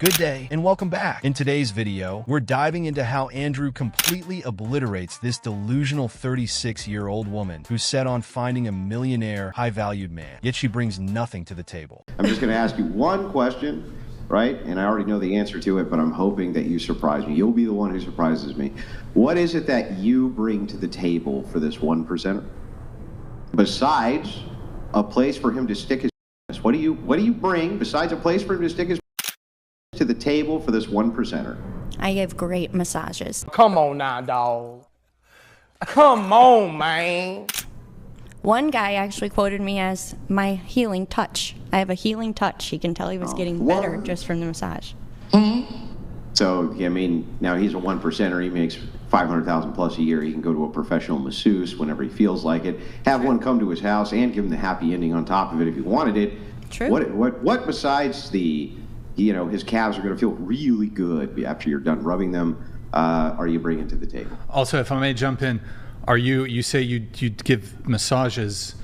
Good day, and welcome back. In today's video, we're diving into how Andrew completely obliterates this delusional 36-year-old woman who's set on finding a millionaire, high-valued man, yet she brings nothing to the table. I'm just going to ask you one question, right? And I already know the answer to it, but I'm hoping that you surprise me. You'll be the one who surprises me. What is it that you bring to the table for this 1%er? Besides a place for him to stick his what do you bring besides a place for him to stick his to the table for this 1%er? I give great massages. Come on now, dog. Come on, man. One guy actually quoted me as my healing touch. I have a healing touch. He can tell he was getting better just from the massage. So, I mean, now he's a 1%er. He makes $500,000 plus a year. He can go to a professional masseuse whenever he feels like it. Have one come to his house and give him the happy ending on top of it if he wanted it. True. What besides the, his calves are going to feel really good after you're done rubbing them, are you bringing to the table? Also, if I may jump in, you say you give massages.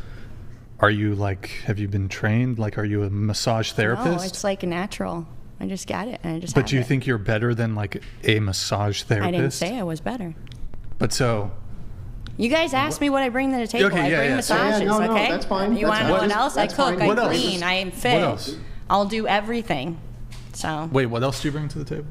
Are you have you been trained? Are you a massage therapist? No, it's natural. I just got it, and I just. But do you think you're better than a massage therapist? I didn't say I was better. But so. You guys asked me what I bring to the table. Okay, I bring massages. No, okay, that's fine. You want to know what else? I cook. I clean. I am fit. What else? I'll do everything. So. Wait, what else do you bring to the table?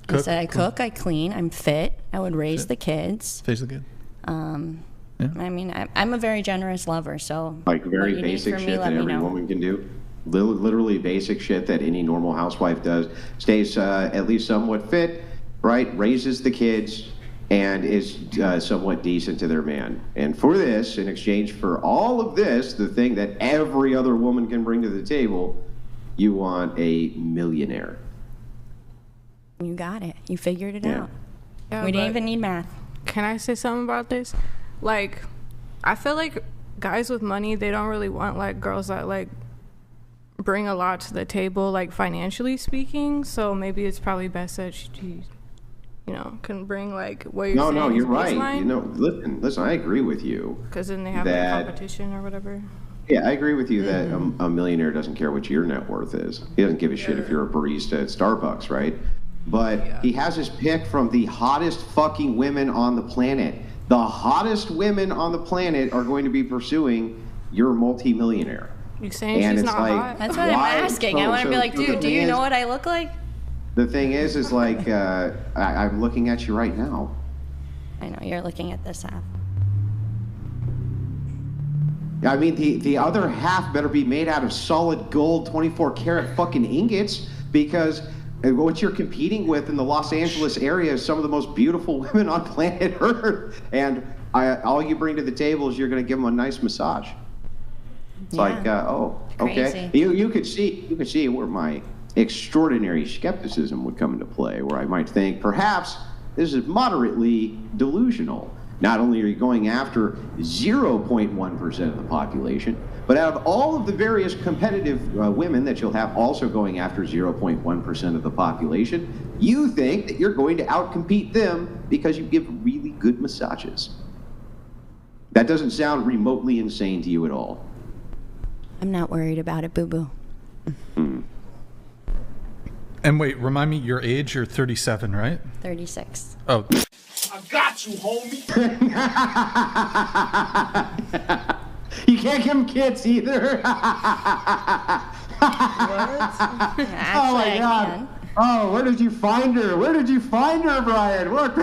I said I cook. I clean. I'm fit. I would raise the kids. Raise the kid. Yeah. I mean, I'm a very generous lover, so. Very basic shit that every woman can do. Literally basic shit that any normal housewife does. Stays at least somewhat fit, right? Raises the kids and is somewhat decent to their man. And for this, in exchange for all of this, the thing that every other woman can bring to the table, you want a millionaire. You got it. You figured it out. Yeah, we didn't even need math. Can I say something about this? I feel like guys with money, they don't really want girls that bring a lot to the table, financially speaking. So maybe it's probably best that she can bring what you're saying. No, you're right. Listen, I agree with you. Because then they have a competition or whatever. Yeah, I agree with you that a millionaire doesn't care what your net worth is. He doesn't give a shit if you're a barista at Starbucks, right? But he has his pick from the hottest fucking women on the planet. The hottest women on the planet are going to be pursuing your multimillionaire. You saying she's not hot? That's what I'm asking. I want to be dude, do you know what I look like? The thing is I'm looking at you right now. I know, you're looking at this half. I mean, the other half better be made out of solid gold 24 karat fucking ingots, because what you're competing with in the Los Angeles area is some of the most beautiful women on planet Earth. And all you bring to the table is you're going to give them a nice massage. It's okay. You could see where my extraordinary skepticism would come into play, where I might think perhaps this is moderately delusional. Not only are you going after 0.1% of the population, but out of all of the various competitive women that you'll have also going after 0.1% of the population, you think that you're going to outcompete them because you give really good massages. That doesn't sound remotely insane to you at all. I'm not worried about it, boo-boo. And wait, remind me your age. You're 37, right? 36. Oh. I got you, homie. You can't give them kids either. What? Oh my God. Oh, where did you find her? Brian? What?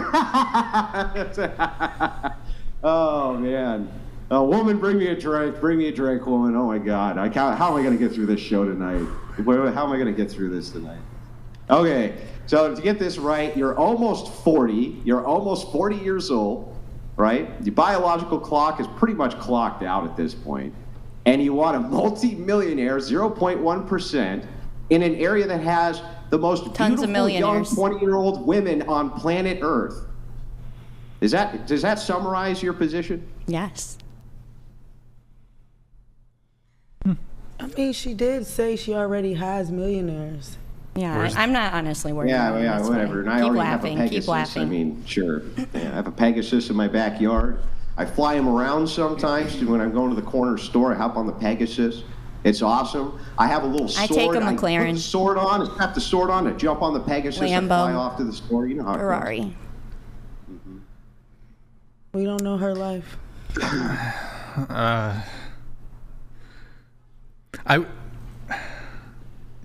Oh man. Oh, woman, bring me a drink, woman. Oh my God. How am I going to get through this show tonight? How am I going to get through this tonight? Okay, so to get this right, you're almost 40. You're almost 40 years old, right? Your biological clock is pretty much clocked out at this point. And you want a multi-millionaire, 0.1%, in an area that has the most tons beautiful of young 20-year-old women on planet Earth. Does that summarize your position? Yes. I mean, she did say she already has millionaires. Yeah, I'm not honestly worried about it. Yeah, whatever. And I already have a Pegasus. I mean, sure. Yeah, I have a Pegasus in my backyard. I fly him around sometimes when I'm going to the corner store. I hop on the Pegasus. It's awesome. I have a little sword. I take a I McLaren. put the sword on, strap the sword on, and jump on the Pegasus and fly off to the store. You know how it goes. Ferrari. We don't know her life.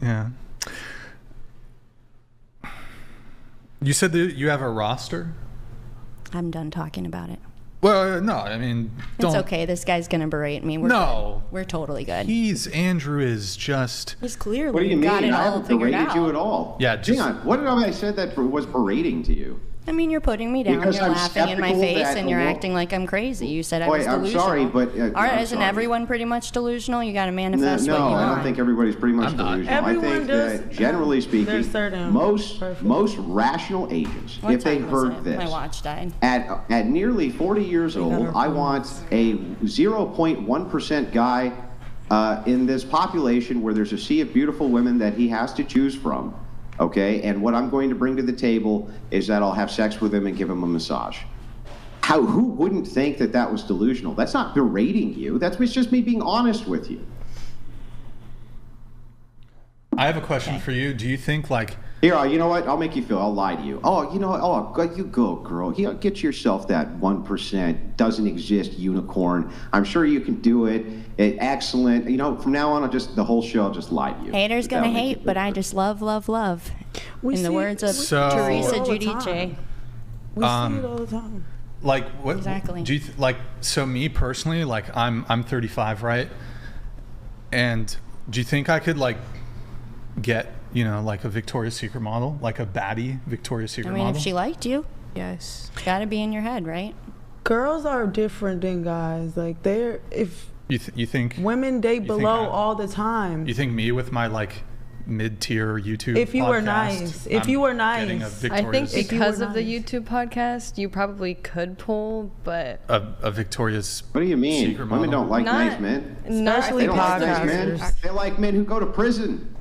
Yeah. You said that you have a roster? I'm done talking about it. Well, no, I mean, It's okay. This guy's gonna berate me. We're No. good. We're totally good. Andrew is just... He's clearly What do you mean? got it I all haven't figured berated out. you at all. Yeah, just... Hang on. What did I say that was berating to you? I mean, you're putting me down, Because you're I'm laughing in my skeptical face, that and you're acting like I'm crazy. You said I was I'm delusional. sorry, but... All right, isn't everyone pretty much delusional? You got to manifest what you want. I don't think everybody's pretty much delusional. Everyone I think does, that, generally speaking, certain most rational agents, What if they time was heard it? this, My watch died. at nearly 40 years old, I want a 0.1% guy in this population where there's a sea of beautiful women that he has to choose from, okay? And what I'm going to bring to the table is that I'll have sex with him and give him a massage. Who wouldn't think that that was delusional? That's not berating you. It's just me being honest with you. I have a question for you. Do you think, like... Here, you know what? I'll make you feel. I'll lie to you. Oh, you know what? Oh, you go, girl. Get yourself that 1% doesn't exist unicorn. I'm sure you can do it. Excellent. You know, from now on, the whole show, I'll just lie to you. Haters gonna hate, but I just love, love, love. In the words of Teresa Giudice. We see it all the time. Like, what Exactly. do you like? So me personally, like, I'm 35, right? And do you think I could, like, get, you know, like a Victoria's Secret model, like a baddie Victoria's Secret model? I mean, if she liked you, Yes. it's got to be in your head, right? Girls are different than guys. Like, you think women date below all the time. You think me with my, like, mid-tier YouTube If you podcast, were nice. If you were nice. getting a I Victoria's, think because of the YouTube podcast, you probably could pull, but a Victoria's What do you mean? Secret Women model. don't like Not- nice men. Especially They don't like nice podcasters. men. They like men who go to prison.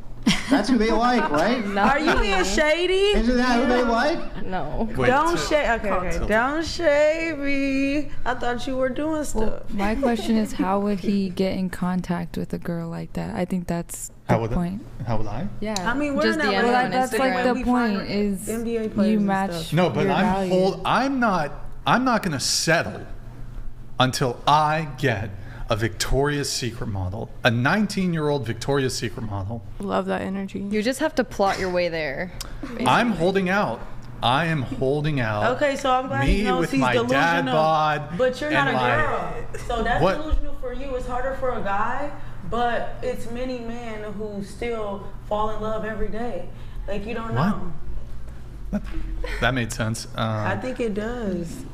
That's who they like, right? Are you being shady? Isn't that who they like? no. Wait, Don't so- shade. Okay. Don't shade me. I thought you were doing stuff. My question is, how would he get in contact with a girl like that? I think that's the point. How would I? Yeah. I mean, we're Just not DM really on that's Instagram. like the We point find is NBA players you and match. stuff. No, but your values. I'm not going to settle until I get a Victoria's Secret model, a 19-year-old Victoria's Secret model. Love that energy. You just have to plot your way there. I'm holding out. I am holding out. Okay, so I'm glad me he knows with he's my delusional. dad bod. But you're not a and my- girl. So that's What? delusional for you. It's harder for a guy, but it's many men who still fall in love every day. Like, you don't know. That made sense. I think it does.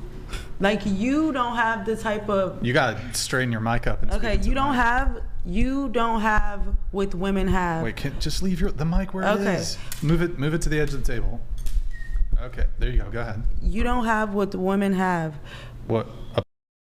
Like, you don't have the type of... You gotta straighten your mic up. And Okay, speak you into the don't have what women have. mic. Wait, just leave the mic where it Okay. is. Move it to the edge of the table. Okay, there you go. Go ahead. You don't have what the women have. What?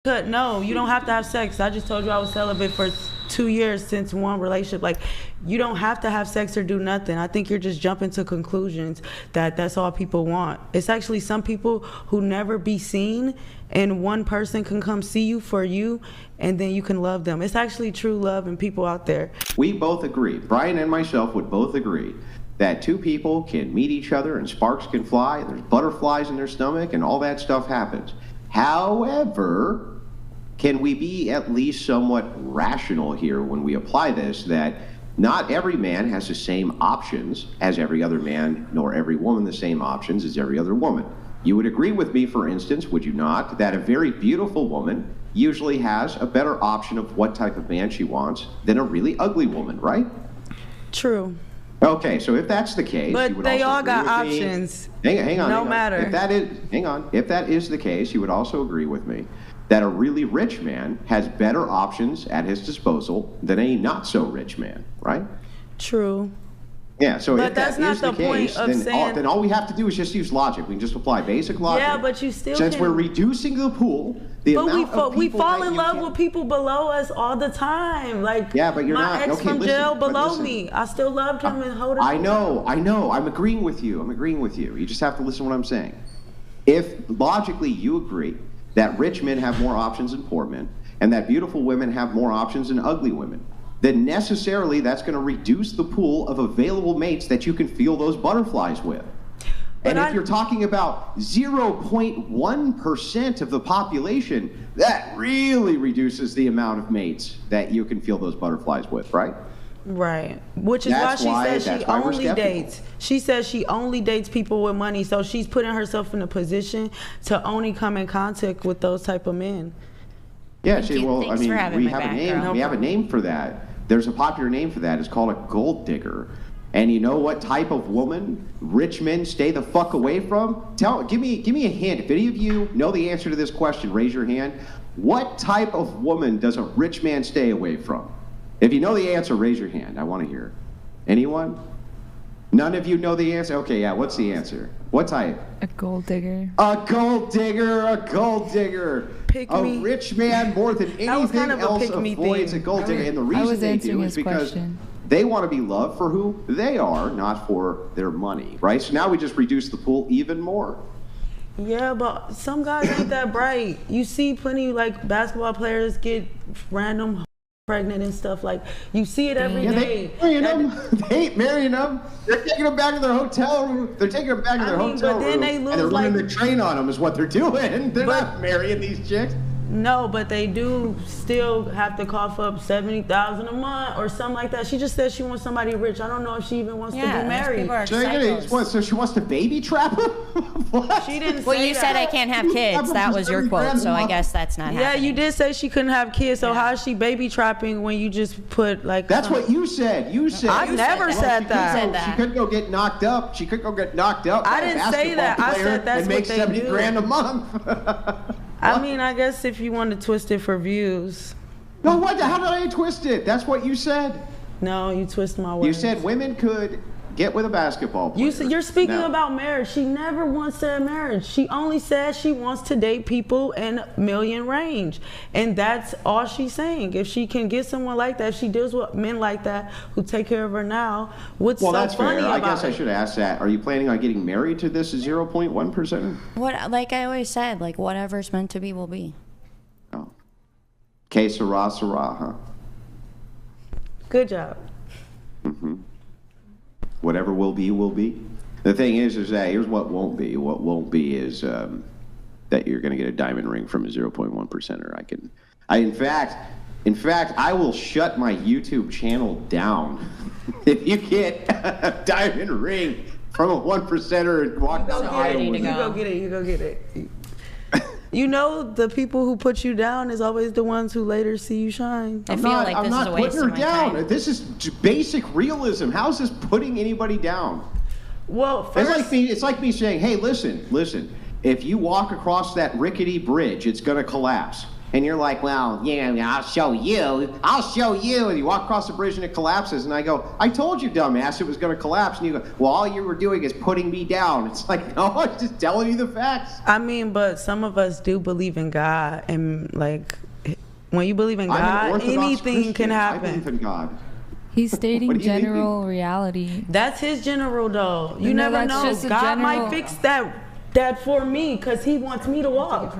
No, you don't have to have sex. I just told you I was celibate for 2 years since one relationship. Like, you don't have to have sex or do nothing. I think you're just jumping to conclusions that that's all people want. It's actually some people who never be seen, and one person can come see you for you, and then you can love them. It's actually true love and people out there. We both agree, Brian and myself would both agree, that two people can meet each other and sparks can fly, and there's butterflies in their stomach, and all that stuff happens. However, can we be at least somewhat rational here when we apply this, that not every man has the same options as every other man, nor every woman the same options as every other woman? You would agree with me, for instance, would you not, that a very beautiful woman usually has a better option of what type of man she wants than a really ugly woman, right? True. Okay, so if that's the case, But you would they also all agree got with me- options. Hang on. No matter. If that is the case, you would also agree with me that a really rich man has better options at his disposal than a not so rich man, right? True. Yeah, so But if that's that not is the the point case, of then all we have to do is just use logic. We can just apply basic logic. Yeah, but you still Since can- we're reducing the pool, the But amount of we people fall that in you love can- with people below us all the time. Like, Yeah, but you're my not. ex Okay, from listen, jail but below listen. me. I still loved him and hold him. I know. I'm agreeing with you. You just have to listen to what I'm saying. If logically you agree that rich men have more options than poor men, and that beautiful women have more options than ugly women, then necessarily that's going to reduce the pool of available mates that you can feel those butterflies with. And if you're talking about 0.1% of the population, that really reduces the amount of mates that you can feel those butterflies with, right? Right. Which is why she says she only dates. She says she only dates people with money, so she's putting herself in a position to only come in contact with those type of men. Yeah, well, I mean, we have a name. We have a name for that. There's a popular name for that. It's called a gold digger. And you know what type of woman rich men stay the fuck away from? Give me a hint. If any of you know the answer to this question, raise your hand. What type of woman does a rich man stay away from? If you know the answer, raise your hand. I want to hear. Anyone? None of you know the answer? Okay, yeah, what's the answer? What type? A gold digger. A gold digger, a gold digger. Pick a me. Rich man more than anything else avoids a gold digger. And the reason they do is because they want to be loved for who they are, not for their money, right? So now we just reduce the pool even more. Yeah, but some guys ain't that bright. You see plenty like basketball players get random pregnant and stuff. Like, you see it every day. They ain't marrying them. They're taking them back to their hotel room. They're taking them back to their hotel room. They lose, and they're running the train on them is what they're doing. They're not marrying these chicks. No, but they do still have to cough up $70,000 a month or something like that. She just said she wants somebody rich. I don't know if she even wants to be married. So she wants to baby trap him? What? She didn't say Well, you said I can't have kids. That was your quote, so I guess that's not happening. Yeah, you did say she couldn't have kids, so how is she baby trapping when you just put like... That's what you said. You said. I never said that. She couldn't go get knocked up. She couldn't go get knocked up. I didn't say that. I said that's what they do. And make $70,000 a month. I mean, I guess if you want to twist it for views. No, what? How did I twist it? That's what you said. No, you twist my words. You said women could get with a basketball player. You're speaking about marriage. She never once said marriage. She only said she wants to date people in million range. And that's all she's saying. If she can get someone like that, if she deals with men like that who take care of her now, what's so funny about it? Well, that's fair. I guess I should ask that. Are you planning on getting married to this 0.1%? What, like I always said, like whatever's meant to be will be. Oh. Que sera, sera, huh? Good job. Mm-hmm. Whatever will be, will be. The thing is that here's what won't be. What won't be is that you're going to get a diamond ring from a 0.1%er. In fact, I will shut my YouTube channel down if you get a diamond ring from a 1%er and walk down the aisle. You go get it. You go get it. You know, the people who put you down is always the ones who later see you shine. I feel like this is a waste of my time. This is basic realism. How is this putting anybody down? Well, first, it's like me saying, hey, listen. If you walk across that rickety bridge, it's going to collapse. And you're like, well, yeah, I'll show you. And you walk across the bridge and it collapses. And I go, I told you, dumbass, it was going to collapse. And you go, well, all you were doing is putting me down. It's like, no, I'm just telling you the facts. I mean, but some of us do believe in God. And, like, when you believe in God, anything can happen. I believe in God. He's stating general reality. That's his general, though. You never know. God might fix that for me because he wants me to walk.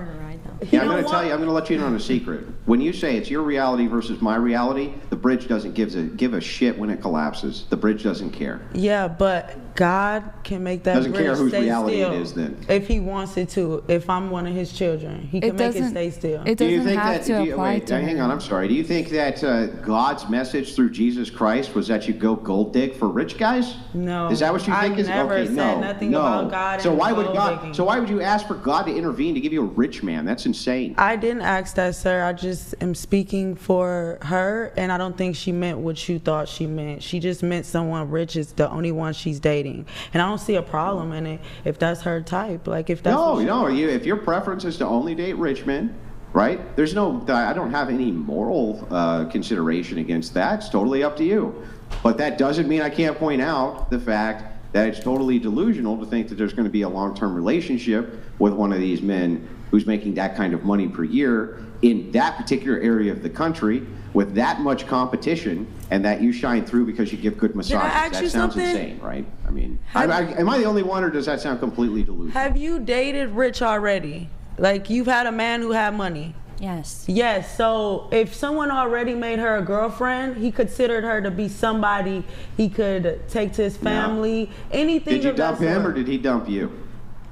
Yeah, I'm going to let you in on a secret. When you say it's your reality versus my reality, the bridge doesn't give a shit when it collapses. The bridge doesn't care. Yeah, but God can make that doesn't bridge care whose stay reality still it is then. if he wants it to. If I'm one of his children, he can make it stay still. It doesn't have to apply to hang on, I'm sorry. Do you think that God's message through Jesus Christ was that you go gold dig for rich guys? No. Is that what you think? I never said nothing about God. So why would you ask for God to intervene to give you a rich man? That's insane. I didn't ask that, sir. I just am speaking for her, and I don't think she meant what you thought she meant. She just meant someone rich is the only one she's dating, and I don't see a problem in it if that's her type. Like if that's if your preference is to only date rich men, right? I don't have any moral consideration against that. It's totally up to you. But that doesn't mean I can't point out the fact that it's totally delusional to think that there's going to be a long-term relationship with one of these men who's making that kind of money per year in that particular area of the country with that much competition, and that you shine through because you give good massages. That sounds insane, right? I mean, am I the only one, or does that sound completely delusional? Have you dated rich already? Like, you've had a man who had money. Yes. Yes. So if someone already made her a girlfriend, he considered her to be somebody he could take to his family. Anything. Did you dump him or did he dump you?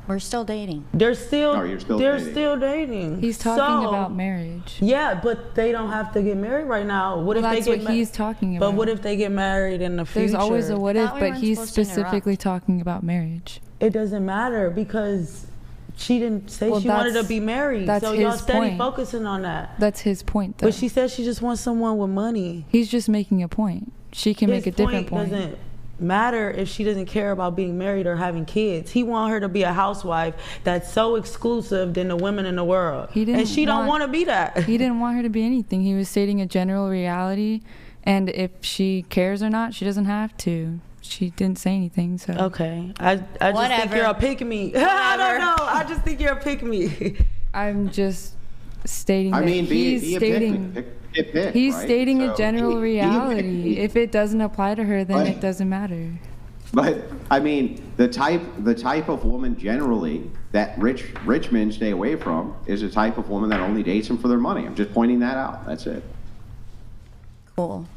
We're still dating. They're still. Oh, you're still they're dating. still dating. He's talking about marriage. Yeah, but they don't have to get married right now. What if that's they get what he's talking about. But what if they get married in the future? There's always a what if, but he's specifically talking about marriage. It doesn't matter because she didn't say she wanted to be married. That's so his y'all steady point. focusing on that. That's his point, though. But she said she just wants someone with money. He's just making a point. She can make a different point. Doesn't matter if she doesn't care about being married or having kids. He want her to be a housewife that's so exclusive than the women in the world. And she don't want to be that. He didn't want her to be anything. He was stating a general reality, and if she cares or not, she doesn't have to. She didn't say anything, so. Okay. I just think you're a pick-me. I don't know. I just think you're a pick-me. I'm just stating I that mean, he's stating... He's stating a general reality. If it doesn't apply to her, then it doesn't matter. But I mean, the type of woman generally that rich men stay away from is a type of woman that only dates them for their money. I'm just pointing that out. That's it. Cool.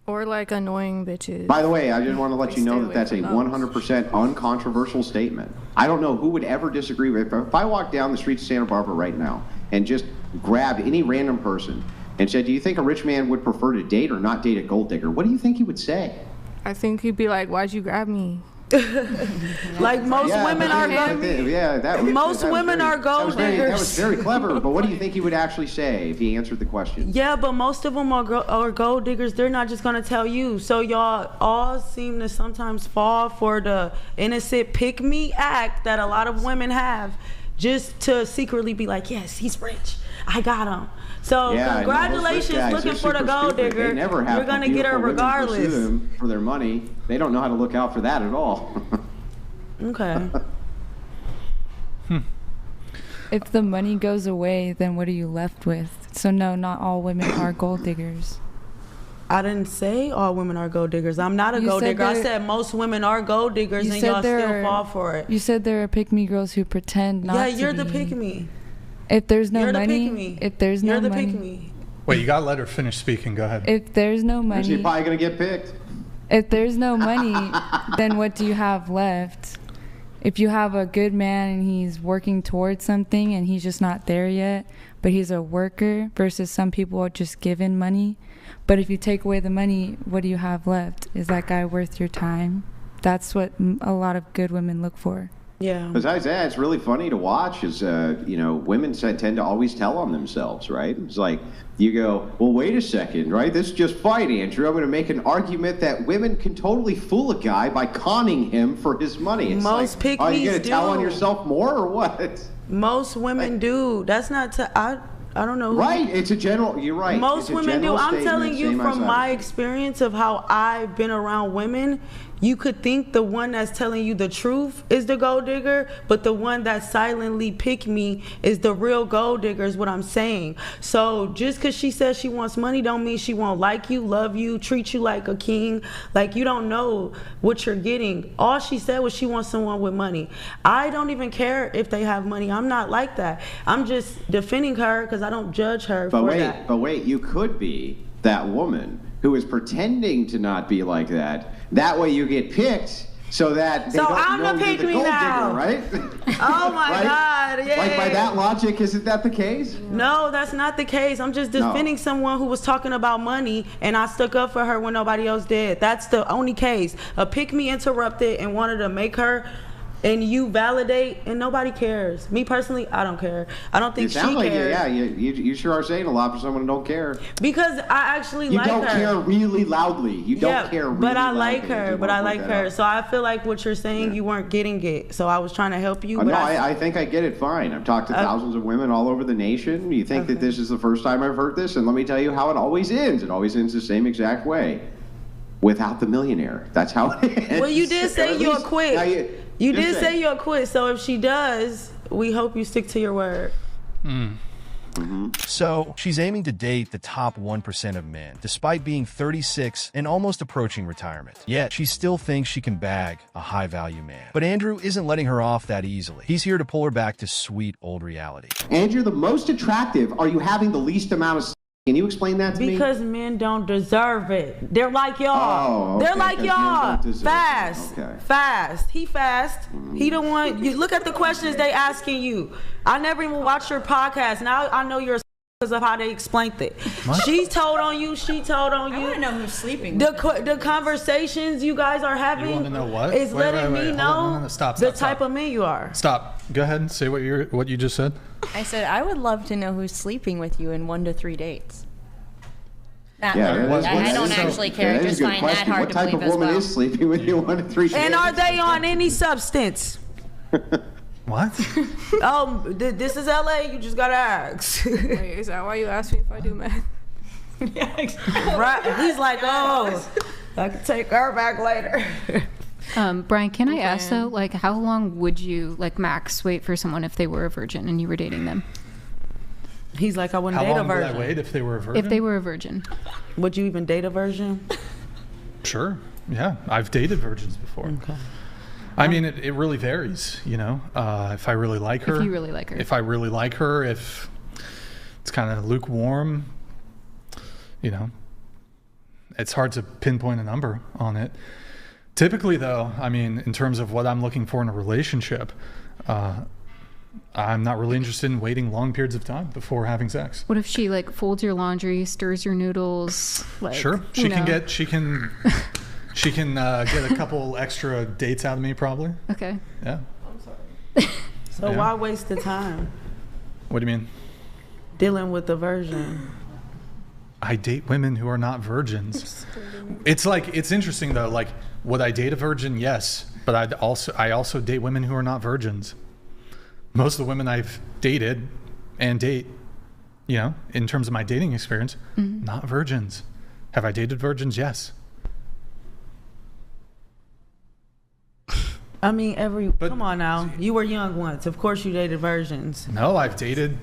Or like annoying bitches. By the way, I just want to let you know that that's a 100% uncontroversial statement. I don't know who would ever disagree with it. If I walked down the streets of Santa Barbara right now and just grabbed any random person and said, do you think a rich man would prefer to date or not date a gold digger? What do you think he would say? I think he'd be like, why'd you grab me? Like most women are gold diggers. That was very clever, but what do you think he would actually say if he answered the question? Yeah, but most of them are gold diggers. They're not just going to tell you. So y'all all seem to sometimes fall for the innocent pick-me act that a lot of women have just to secretly be like, yes, he's rich. I got him. So congratulations looking for the gold digger. You're going to get her regardless. Them for their money. They don't know how to look out for that at all. Okay. If the money goes away, then what are you left with? So no, not all women are gold diggers. I didn't say all women are gold diggers. I'm not a gold digger. I said most women are gold diggers and y'all still fall for it. You said there are pick-me girls who pretend not to be. Yeah, you're the pick-me. If there's no you're money, the pick-me. If there's no you're the money. Pick-me. Wait, you gotta let her finish speaking. Go ahead. If there's no money. She's probably going to get picked. If there's no money, then what do you have left? If you have a good man and he's working towards something and he's just not there yet, but he's a worker versus some people are just given money. But if you take away the money, what do you have left? Is that guy worth your time? That's what a lot of good women look for. Yeah. Besides that, it's really funny to watch is, women tend to always tell on themselves, right? It's like, you go, well, wait a second, right? This is just fine, Andrew. I'm going to make an argument that women can totally fool a guy by conning him for his money. It's most like, are you going to tell on yourself more or what? Most women do. That's not I don't know. Right. It's a general, you're right. Most women do. I'm telling you from my experience of how I've been around women, you could think the one that's telling you the truth is the gold digger, but the one that silently pick me is the real gold digger is what I'm saying. So just because she says she wants money don't mean she won't like you, love you, treat you like a king. Like you don't know what you're getting. All she said was she wants someone with money. I don't even care if they have money. I'm not like that. I'm just defending her because I don't judge her for that. But wait, you could be that woman who is pretending to not be like that. That way you get picked so that they don't know you're the gold digger, right? Oh my God, yeah. Like by that logic, isn't that the case? No, that's not the case. I'm just defending someone who was talking about money and I stuck up for her when nobody else did. That's the only case. A pick me interrupted and wanted to make her and you validate and nobody cares. Me personally, I don't care. I don't think she cares. You sure are saying a lot for someone who don't care. Because I actually like her. You don't care really loudly. You don't care really but I loudly. like her. But I like her. So I feel like what you're saying, you weren't getting it. So I was trying to help you. No, I think I get it fine. I've talked to thousands of women all over the nation. You think that this is the first time I've heard this? And let me tell you how it always ends. It always ends the same exact way. Without the millionaire. That's how it ends. Well, you did say you'll quit. You did say you'll quit, so if she does, we hope you stick to your word. So she's aiming to date the top 1% of men, despite being 36 and almost approaching retirement. Yet she still thinks she can bag a high-value man. But Andrew isn't letting her off that easily. He's here to pull her back to sweet old reality. Andrew, the most attractive, are you having the least amount of... Can you explain that to me? Because men don't deserve it. They're like y'all. They're like y'all. Fast. Fast. He fast. He the one. You look at the questions they asking you. I never even watched your podcast. Now I know you're because of how they explained it. What? She told on you. She told on you. I want to know who's sleeping. The conversations you guys are having. You want to know what? Is letting me know the type of men you are. Stop. Go ahead and say what you just said. I said I would love to know who's sleeping with you in 1 to 3 dates. I don't actually care. I just find that hard to believe as well. What type of woman is sleeping with you 1 to 3 dates? And are they on any substance? What? Oh, this is LA. You just gotta ask. Wait, is that why you asked me if I do math? Right. He's like, oh, I can take her back later. Brian, can I ask though, like, how long would you, like, max wait for someone if they were a virgin and you were dating them? He's like, I wouldn't date a virgin. How long would I wait if they were a virgin? If they were a virgin. Would you even date a virgin? Sure. Yeah, I've dated virgins before. Okay. I mean, it really varies, you know. If I really like her. If you really like her. If I really like her, if it's kind of lukewarm, you know. It's hard to pinpoint a number on it. Typically, though, I mean, in terms of what I'm looking for in a relationship, I'm not really interested in waiting long periods of time before having sex. What if she, like, folds your laundry, stirs your noodles? Like, sure. She can get a couple extra dates out of me, probably. Okay. Yeah. I'm sorry. So why waste the time? What do you mean? Dealing with the virgin. I date women who are not virgins. It's interesting though. Like, would I date a virgin? Yes, but I also date women who are not virgins. Most of the women I've dated and date, you know, in terms of my dating experience, not virgins. Have I dated virgins? Yes. I mean, come on now. You were young once. Of course you dated virgins. No, I've dated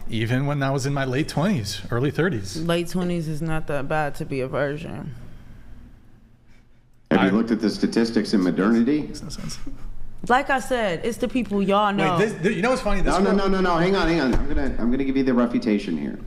even when I was in my late 20s, early 30s. Late 20s is not that bad to be a virgin. Have you looked at the statistics in modernity? Makes no sense. Like I said, it's the people y'all know. Wait, you know what's funny? No. Hang on. I'm gonna give you the refutation here.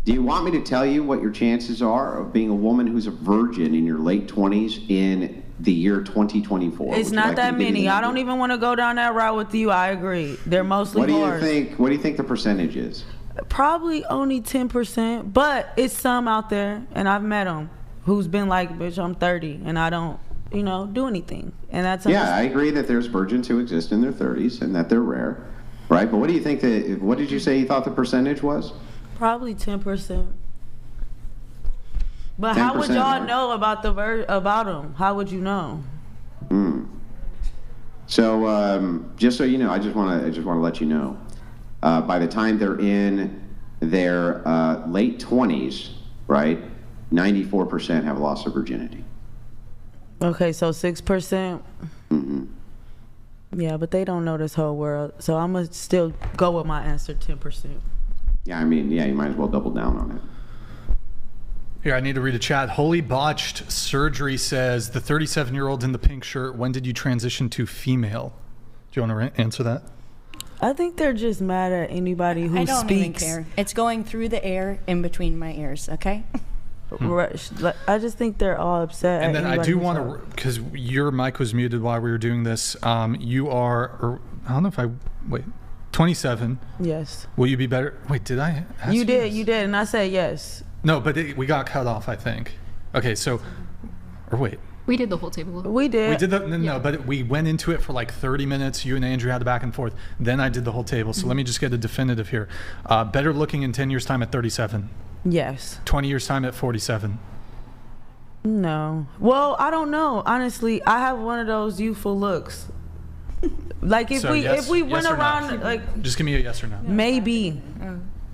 Do you want me to tell you what your chances are of being a woman who's a virgin in your late 20s in the year 2024? It's not that many. I don't even want to go down that route with you. I agree. They're mostly What do you think the percentage is? Probably only 10%, but it's some out there, and I've met them who's been like, bitch, I'm 30 and I don't, you know, do anything. And that's I agree that there's virgins who exist in their 30s and that they're rare, right? But what do you think what did you say you thought the percentage was? Probably 10%. But 10%, how would y'all know about about them? How would you know? So just so you know, I just want to let you know, by the time they're in their late 20s, right, 94% have lost their virginity. Okay, so 6%. Yeah, but they don't know this whole world, so I'm gonna still go with my answer, 10%. Yeah, I mean, you might as well double down on it. Here, I need to read a chat. Holy Botched Surgery says, the 37-year-old in the pink shirt, when did you transition to female? Do you want to answer that? I think they're just mad at anybody who speaks. I don't even care. It's going through the air in between my ears, okay? I just think they're all upset. And then I do want to, because your mic was muted while we were doing this. You are, I don't know if 27. Yes. Will you be better? Wait, did I ask you? You did, and I said yes. No, but we got cut off, I think. Okay, so, or wait. We did the whole table. We did. No, but we went into it for like 30 minutes. You and Andrew had the back and forth. Then I did the whole table. So let me just get a definitive here. Better looking in 10 years' time at 37. Yes. 20 years' time at 47. No. Well, I don't know. Honestly, I have one of those youthful looks. Like if we went around, like, just give me a yes or no. Maybe.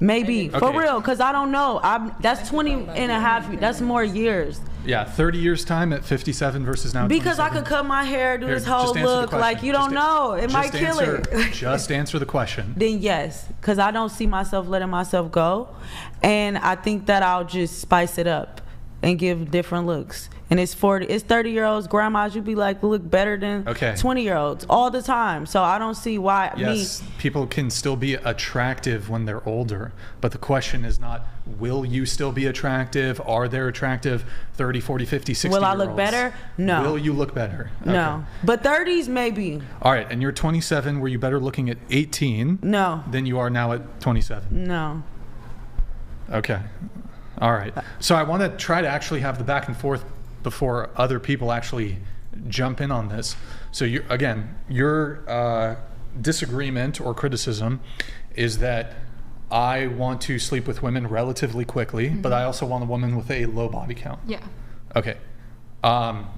Maybe. For Okay. real, because I don't know. That's 20 and a half. That's more years. Yeah, 30 years time at 57 versus now. Because 27. I could cut my hair, do Here, this whole just answer the look. question. Like, you don't know. It might kill it. Just answer the question. Then yes, because I don't see myself letting myself go. And I think that I'll just spice it up and give different looks. And it's 30-year-olds, grandmas, you be like, look better than 20-year-olds all the time. So I don't see why people can still be attractive when they're older. But the question is not, will you still be attractive? Are there attractive 30, 40, 50, 60 Will I year look better? No. Will you look better? Okay. No. But 30s, maybe. All right, and you're 27. Were you better looking at 18 No. than you are now at 27? No. Okay. All right. So I want to try to actually have the back and forth before other people actually jump in on this. So your disagreement or criticism is that I want to sleep with women relatively quickly, but I also want a woman with a low body count. Yeah. Okay.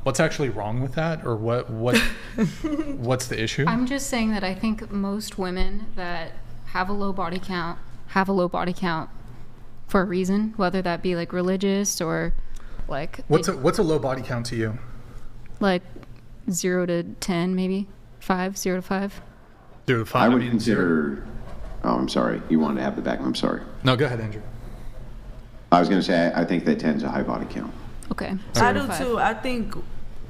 What's actually wrong with that, or what what's the issue? I'm just saying that I think most women that have a low body count for a reason, whether that be like religious or like what's a low body count to you? Like 0 to 10, maybe 5, 0 to 5. 0 to 5. I would consider. Oh, I'm sorry. You wanted to have the back. I'm sorry. No, go ahead, Andrew. I was going to say I think that 10's a high body count. Okay. I do too. I think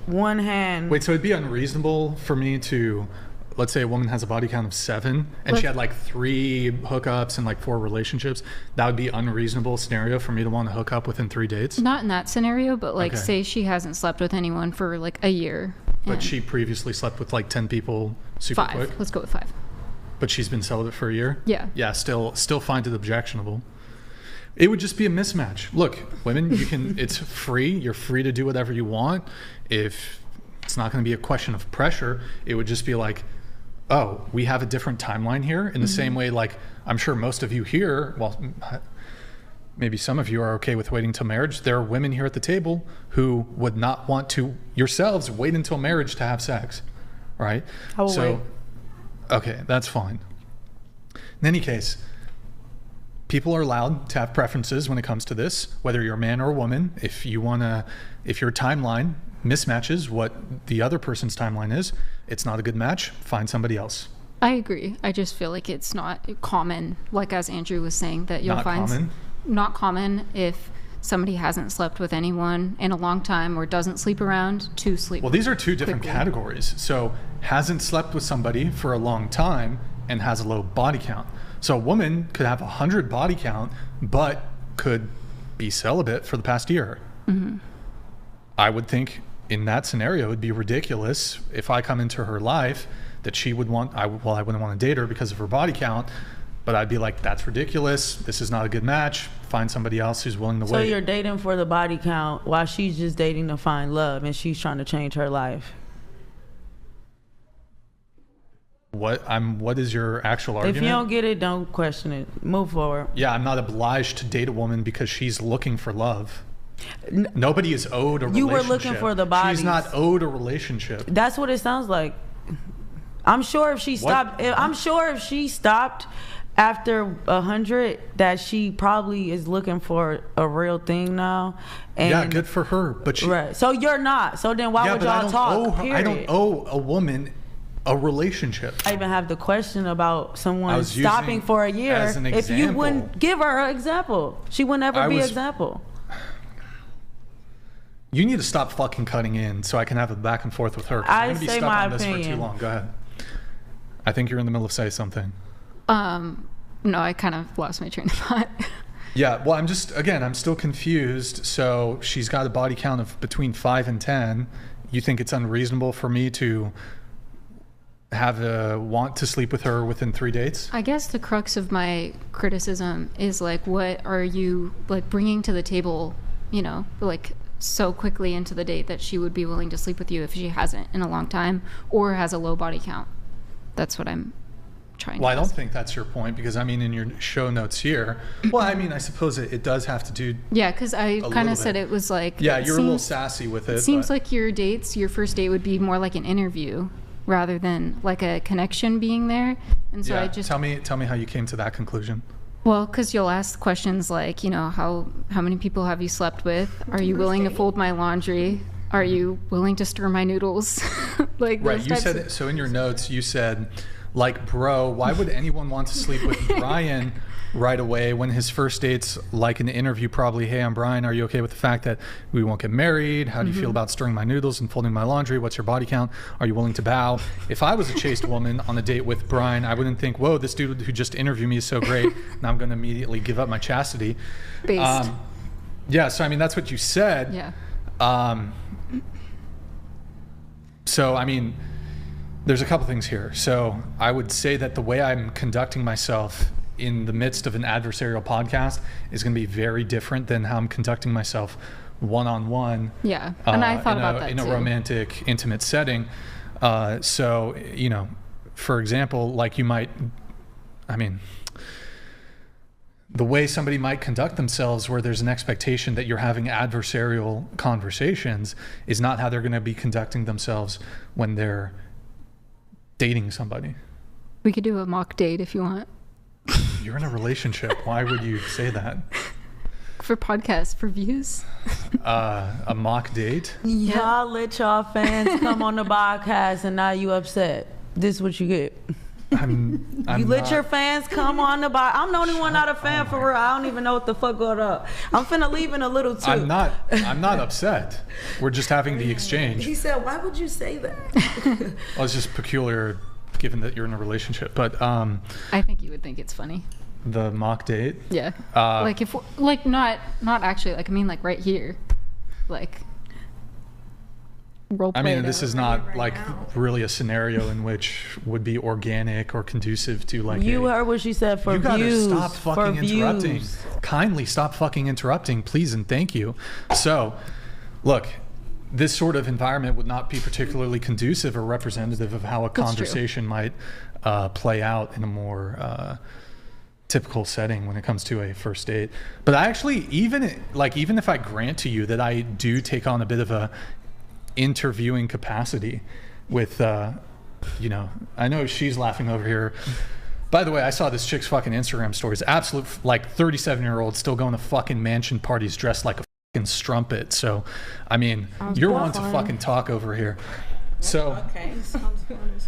one hand. Wait, so it'd be unreasonable for me to, let's say a woman has a body count of 7 and she had like 3 hookups and like 4 relationships. That would be unreasonable scenario for me to want to hook up within 3 dates? Not in that scenario, but like Okay. say she hasn't slept with anyone for like a year. But she previously slept with like 10 people super 5. quick? Let's go with 5. But she's been celibate for a year? Yeah. Yeah, still find it objectionable. It would just be a mismatch. Look, women, you can, it's free. You're free to do whatever you want. If it's not going to be a question of pressure, it would just be like, oh, we have a different timeline here. In the same way, like, I'm sure most of you here, well, maybe some of you are okay with waiting till marriage. There are women here at the table who would not want to yourselves wait until marriage to have sex, right? I will wait. Okay, that's fine. In any case, people are allowed to have preferences when it comes to this, whether you're a man or a woman. If your timeline mismatches what the other person's timeline is, it's not a good match. Find somebody else. I agree. I just feel like it's not common, like as Andrew was saying, that you'll find not common if somebody hasn't slept with anyone in a long time or doesn't sleep around to sleep. Well, these are 2 different quickly. categories. So hasn't slept with somebody for a long time and has a low body count. So a woman could have 100 body count, but could be celibate for the past year. Mm-hmm. I would think in that scenario, it'd be ridiculous if I come into her life that she would want, I wouldn't want to date her because of her body count, but I'd be like, that's ridiculous. This is not a good match. Find somebody else who's willing to wait. So you're dating for the body count while she's just dating to find love and she's trying to change her life. What is your actual argument? If you don't get it, don't question it. Move forward. Yeah, I'm not obliged to date a woman because she's looking for love. Nobody is owed a relationship. You were looking for the bodies. She's not owed a relationship. That's what it sounds like. I'm sure if she stopped, after 100, that she probably is looking for a real thing now. And yeah, good for her. But she, right. So you're not. So then why would y'all talk? I don't owe a woman a relationship. I even have the question about someone stopping for a year. As an if you wouldn't give her an example, she would never be an example. You need to stop fucking cutting in so I can have a back and forth with her. I I'm gonna be say stuck my on this opinion. for too long. Go ahead. I think you're in the middle of saying something. No, I kind of lost my train of thought. Yeah, well, I'm still confused. So she's got a body count of between 5 and 10. You think it's unreasonable for me to want to sleep with her within 3 dates? I guess the crux of my criticism is like, what are you like bringing to the table, like so quickly into the date that she would be willing to sleep with you if she hasn't in a long time or has a low body count? That's what I'm trying to Well, I don't think that's your point because, in your show notes here, I suppose it does have to do. Yeah, because I kind of said it was like. Yeah, you're a little sassy with it. It seems like your first date would be more like an interview rather than like a connection being there. And so I just. Tell me how you came to that conclusion. Well, because you'll ask questions like, you know, how many people have you slept with? Are you willing to fold my laundry? Are you willing to stir my noodles? Like, right. You said, so in your notes, you said, like, bro, why would anyone want to sleep with Brian right away when his first date's like an interview? Probably, hey, I'm Brian. Are you okay with the fact that we won't get married? How do you feel about stirring my noodles and folding my laundry? What's your body count? Are you willing to bow? If I was a chaste woman on a date with Brian, I wouldn't think, whoa, this dude who just interviewed me is so great, and I'm going to immediately give up my chastity. Based. Yeah, so I mean, that's what you said. Yeah. So, I mean, there's a couple things here. So I would say that the way I'm conducting myself in the midst of an adversarial podcast is going to be very different than how I'm conducting myself one-on-one. Yeah, and I thought about that in a too. Romantic, intimate setting. So, you know, for example, like you might, I mean, the way somebody might conduct themselves where there's an expectation that you're having adversarial conversations is not how they're going to be conducting themselves when they're dating somebody. We could do a mock date if you want. You're in a relationship. Why would you say that? For podcasts, for views. A mock date? Yeah. Y'all let y'all fans come on the podcast and now you upset. This is what you get. I'm you let your fans come on the podcast. I'm the only one not a fan for real. I don't even know what the fuck going on. I'm finna leave in a little too. I'm not upset. We're just having the exchange. He said, why would you say that? Well, it's just peculiar given that you're in a relationship. But I think you would think it's funny. The mock date? Yeah. Like if like not actually, like I mean like right here. Like role play. I mean, this is not like really a scenario in which would be organic or conducive to like you heard what she said for views. You gotta stop fucking interrupting. Kindly stop fucking interrupting, please and thank you. So, look, this sort of environment would not be particularly conducive or representative of how a conversation might play out in a more typical setting when it comes to a first date. But I actually, even if I grant to you that I do take on a bit of a interviewing capacity with you know, I know she's laughing over here. By the way, I saw this chick's fucking Instagram stories. Absolute, like 37-year-old still going to fucking mansion parties dressed like a fucking strumpet. So, I mean, you're one to fucking talk over here. So,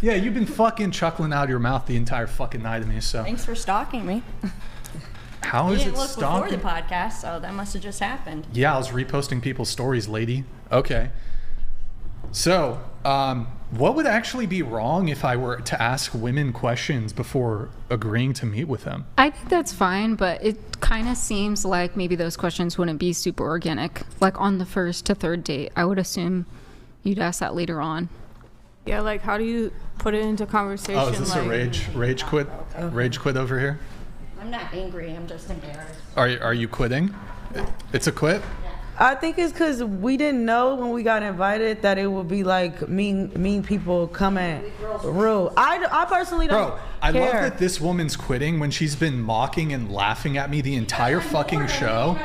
yeah, you've been fucking chuckling out of your mouth the entire fucking night of me. So, thanks for stalking me. How is it stalking? Before the podcast, so that must have just happened. Yeah, I was reposting people's stories, lady. Okay. So, what would actually be wrong if I were to ask women questions before agreeing to meet with them? I think that's fine, but it kind of seems like maybe those questions wouldn't be super organic. Like on the first to third date, I would assume you'd ask that later on. Yeah, like how do you put it into conversation? Oh, is this like, a rage quit? Rage quit over here? I'm not angry, I'm just embarrassed. Are you quitting? It's a quit? I think it's because we didn't know when we got invited that it would be like mean people coming rude. I personally don't care. I love that this woman's quitting when she's been mocking and laughing at me the entire fucking show.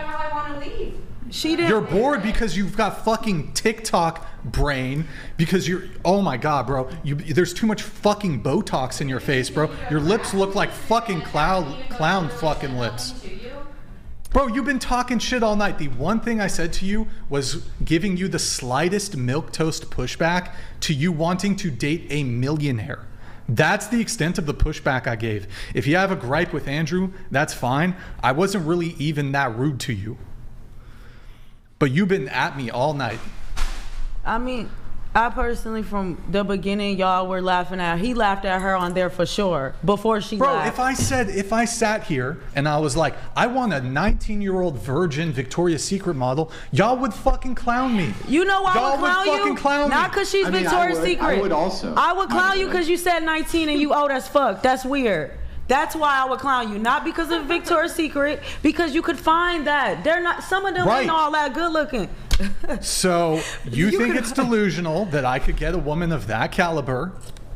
She didn't. You're bored because you've got fucking TikTok brain because you're, oh my God, bro. There's too much fucking Botox in your face, bro. Your lips look like fucking clown fucking lips. Bro, you've been talking shit all night. The one thing I said to you was giving you the slightest milquetoast pushback to you wanting to date a millionaire. That's the extent of the pushback I gave. If you have a gripe with Andrew, that's fine. I wasn't really even that rude to you. But you've been at me all night. I mean, I personally, from the beginning, y'all were laughing at her. He laughed at her on there for sure before she laughed. Bro, if I sat here and I was like, I want a 19-year-old virgin Victoria's Secret model, y'all would fucking clown me. You know why I would clown you? Fucking clown me. Not because she's Victoria's Secret. I would also. I would clown you because you said 19 and you old as fuck. That's weird. That's why I would clown you. Not because of Victoria's Secret, because you could find that. They're not, some of them ain't all that good looking. So you think it's delusional that I could get a woman of that caliber,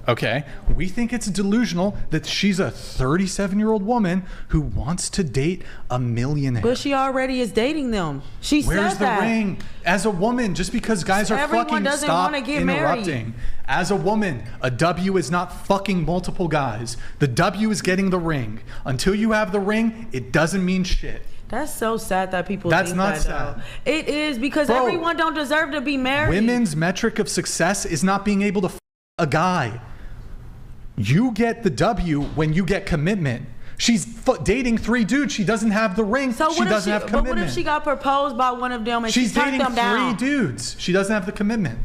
Okay, we think it's delusional that she's a 37-year-old woman who wants to date a millionaire. But she already is dating them. She Where's said the that. ring? As a woman, just because guys are Everyone fucking, doesn't stop wanna get interrupting. married. As a woman, a W is not fucking multiple guys. The W is getting the ring. Until you have the ring, it doesn't mean shit. That's so sad that people That's think not that, sad. though. It is, because Bro, everyone don't deserve to be married. Women's metric of success is not being able to a guy. You get the W when you get commitment. She's dating 3 dudes. She doesn't have the ring. So She doesn't have commitment. But what if she got proposed by one of them and She's she turned dating them down? 3 dudes. She doesn't have the commitment.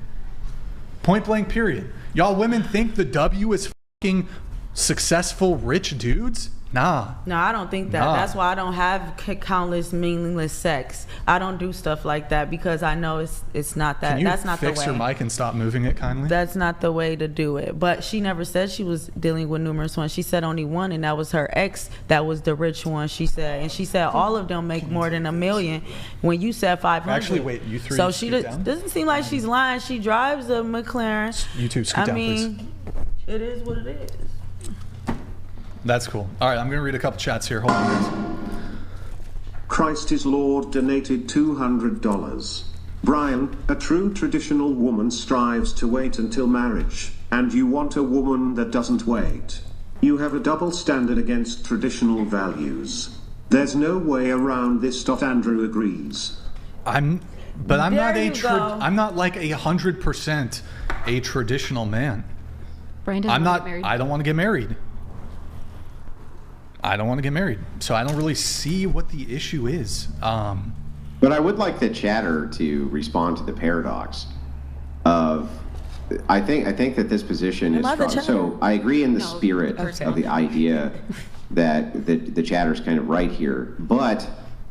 Point blank, period. Y'all women think the W is fucking successful rich dudes? Nah. No, I don't think that. Nah. That's why I don't have countless meaningless sex. I don't do stuff like that because I know it's not that. Can you That's not the way. fix your mic and stop moving it kindly? That's not the way to do it. But she never said she was dealing with numerous ones. She said only one, and that was her ex. That was the rich one. She said, and she said all of them make more than $1 million. When you said 500. Actually, wait, you three. So she doesn't seem like she's lying. She drives a McLaren. You two, scoot down, please. It is what it is. That's cool. All right, I'm going to read a couple chats here. Hold on, guys. Christ is Lord donated $200. Brian, a true traditional woman strives to wait until marriage, and you want a woman that doesn't wait. You have a double standard against traditional values. There's no way around this. Andrew agrees. I'm not I'm not like 100% a traditional man. Brian doesn't want to get married. I don't want to get married. I don't want to get married, so I don't really see what the issue is. But I would like the chatter to respond to the paradox of. I think that this position is strong. So I agree in the spirit of the idea that the chatter's kind of right here, but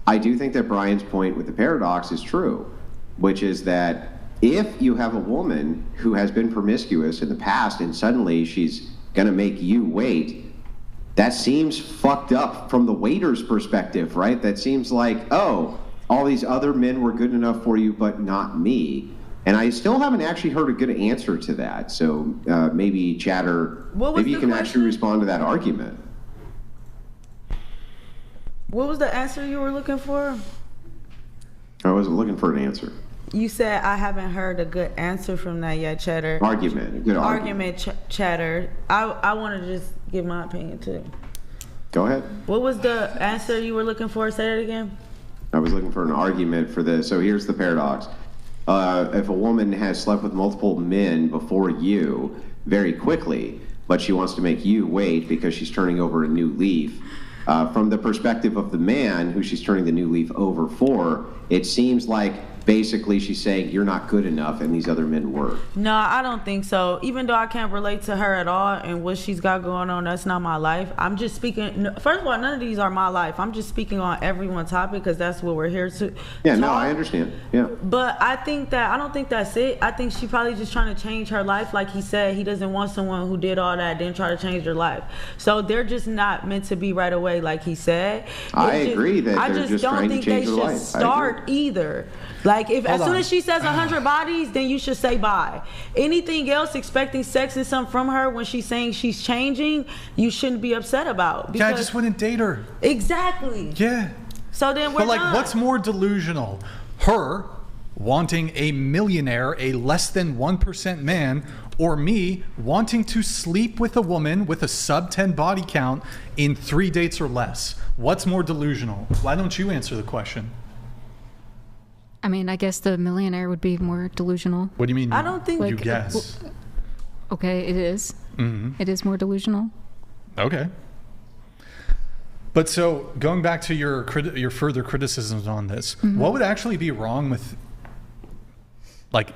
I do think that Brian's point with the paradox is true, which is that if you have a woman who has been promiscuous in the past and suddenly she's going to make you wait. That seems fucked up from the waiter's perspective, right? That seems like, oh, all these other men were good enough for you, but not me. And I still haven't actually heard a good answer to that. So maybe chatter, maybe you can actually respond to that argument. What was the answer you were looking for? I wasn't looking for an answer. You said I haven't heard a good answer from that yet, Chatter. Argument, a good argument. Chatter. I want to just give my opinion too. Go ahead. What was the answer you were looking for? Say it again. I was looking for an argument for this. So here's the paradox. If a woman has slept with multiple men before you very quickly, but she wants to make you wait because she's turning over a new leaf, from the perspective of the man who she's turning the new leaf over for, it seems like basically she's saying you're not good enough and these other men were. No, I don't think so. Even though I can't relate to her at all and what she's got going on, that's not my life. I'm just speaking, first of all, none of these are my life. I'm just speaking on everyone's topic because that's what we're here to Yeah, talk. no, I understand. Yeah. But I don't think that's it. I think she probably just trying to change her life. Like he said, he doesn't want someone who did all that, then try to change their life. So they're just not meant to be right away, like he said. I agree that they're just trying to change their life. I just don't think they should start either. Like if as soon as she says 100 bodies, then you should say bye. Anything else, expecting sex and something from her when she's saying she's changing, you shouldn't be upset about. Yeah, I just wouldn't date her. Exactly. Yeah. So then we're But like, done. what's more delusional? Her wanting a millionaire, a less than 1% man, or me wanting to sleep with a woman with a sub 10 body count in 3 dates or less? What's more delusional? Why don't you answer the question? I mean, I guess the millionaire would be more delusional. What do you mean? I don't think you guess. Okay, it is. Mm-hmm. It is more delusional. Okay. But so going back to your further criticisms on this, what would actually be wrong with like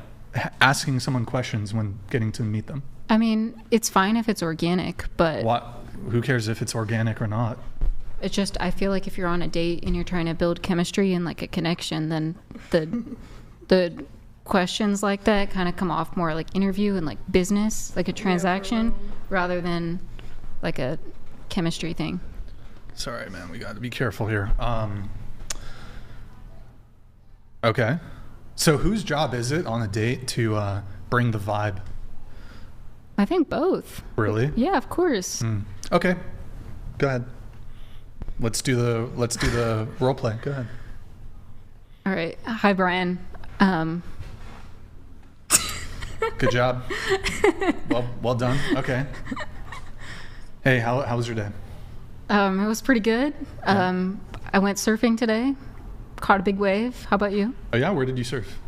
asking someone questions when getting to meet them? I mean, it's fine if it's organic, but Who cares if it's organic or not? it's just, I feel like if you're on a date and you're trying to build chemistry and like a connection, then the questions like that kind of come off more like interview and like business, like a transaction, rather than like a chemistry thing. Sorry, man, we got to be careful here. Okay. So whose job is it on a date to bring the vibe? I think both. Really? Yeah, of course. Okay, go ahead. Let's do the role play. Go ahead. All right. Hi, Brian. Good job. Well done. Okay. Hey, how was your day? It was pretty good. I went surfing today. Caught a big wave. How about you? Oh yeah, where did you surf?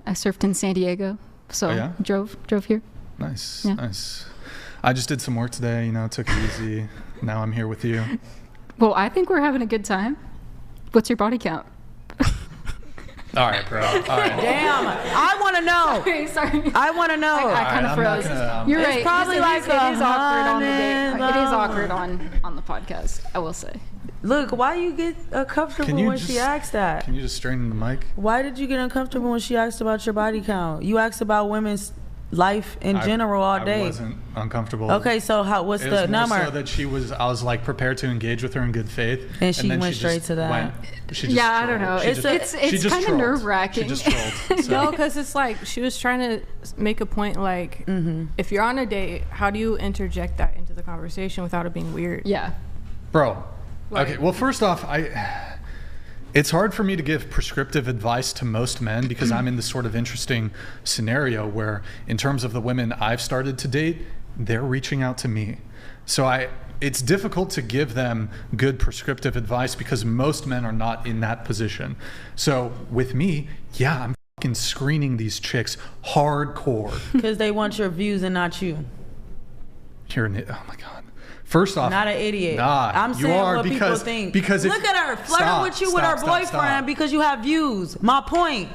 I surfed in San Diego. So drove here. Nice. Yeah. Nice. I just did some work today, took it easy. Now I'm here with you. Well, I think we're having a good time. What's your body count? All right, bro. All right. Damn, I want to know. Sorry. I want to know. I kind of froze. You're right. It's probably like it is awkward on the day. $100. It is awkward on the podcast, I will say. Look, why you get uncomfortable when she asked that? Can you just straighten the mic? Why did you get uncomfortable when she asked about your body count? You asked about women's life in general all day. I wasn't uncomfortable. Okay, so what's the number? So that I was like prepared to engage with her in good faith, and she went straight to that. I don't know. It's kind of nerve wracking. She just trolled. So. No, because it's like she was trying to make a point. Like, if you're on a date, how do you interject that into the conversation without it being weird? Yeah, bro. Okay. Well, first off, it's hard for me to give prescriptive advice to most men because I'm in this sort of interesting scenario where, in terms of the women I've started to date, they're reaching out to me. So it's difficult to give them good prescriptive advice because most men are not in that position. So with me, I'm fucking screening these chicks hardcore. Because they want your views and not you. Oh my God. First off, not an idiot. Nah, I'm saying what people think. Because look at her flirting with you with her boyfriend because you have views. My point.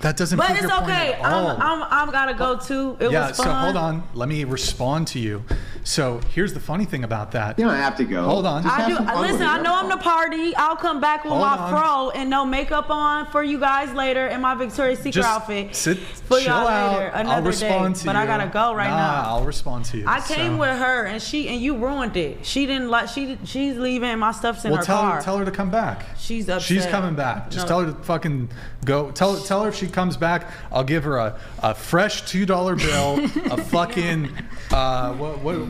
That doesn't. But it's okay. I'm gotta go too. It was fun. So hold on. Let me respond to you. So here's the funny thing about that. You don't have to go. Hold on. Listen, I know I'm the party. I'll come back with my fro and no makeup on for you guys later in my Victoria's Secret outfit. Chill out. I'll respond to you. But I gotta go right now. I'll respond to you. I came with her and you ruined it. She didn't like. She's leaving. My stuff's in her car. Tell her to come back. She's upset. She's coming back. Just tell her to fucking go. Tell her if she comes back, I'll give her a fresh $2 bill, a fucking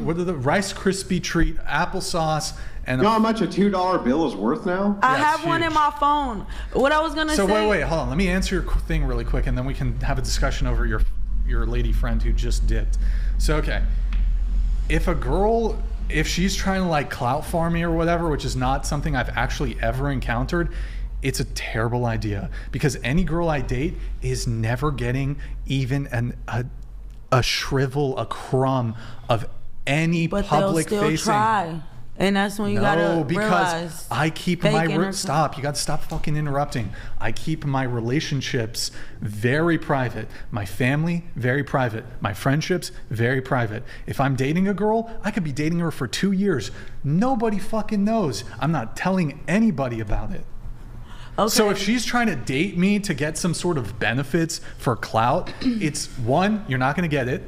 what are the Rice Krispie treat, applesauce, and you know how much a $2 bill is worth now? I have one in my phone. What I was gonna say. So wait, hold on. Let me answer your thing really quick, and then we can have a discussion over your lady friend who just dipped. So okay, if she's trying to like clout farm me or whatever, which is not something I've actually ever encountered, it's a terrible idea because any girl I date is never getting even a shrivel, a crumb of any public facing. But they'll still try. And that's when you gotta realize. I keep stop. You gotta stop fucking interrupting. I keep my relationships very private. My family, very private. My friendships, very private. If I'm dating a girl, I could be dating her for 2 years. Nobody fucking knows. I'm not telling anybody about it. Okay. So if she's trying to date me to get some sort of benefits for clout, it's 1, you're not gonna get it.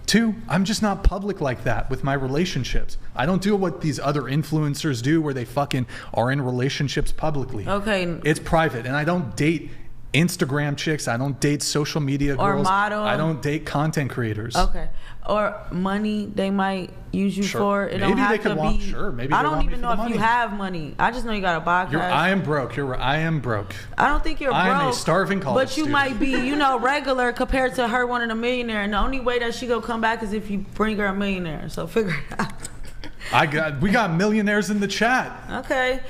2, I'm just not public like that with my relationships. I don't do what these other influencers do where they fucking are in relationships publicly. Okay. It's private, and I don't date Instagram chicks. I don't date social media girls. Or model. I don't date content creators. Okay. Or money they might use you for. It maybe don't have they could to want, be. Sure, maybe I they don't want even me know for the if money. you have money. I just know you got a podcast. I am broke. I am broke. I don't think you're broke. I'm a starving college But you student. might be, regular compared to her wanting a millionaire. And the only way that she gonna come back is if you bring her a millionaire. So figure it out. We got millionaires in the chat. Okay.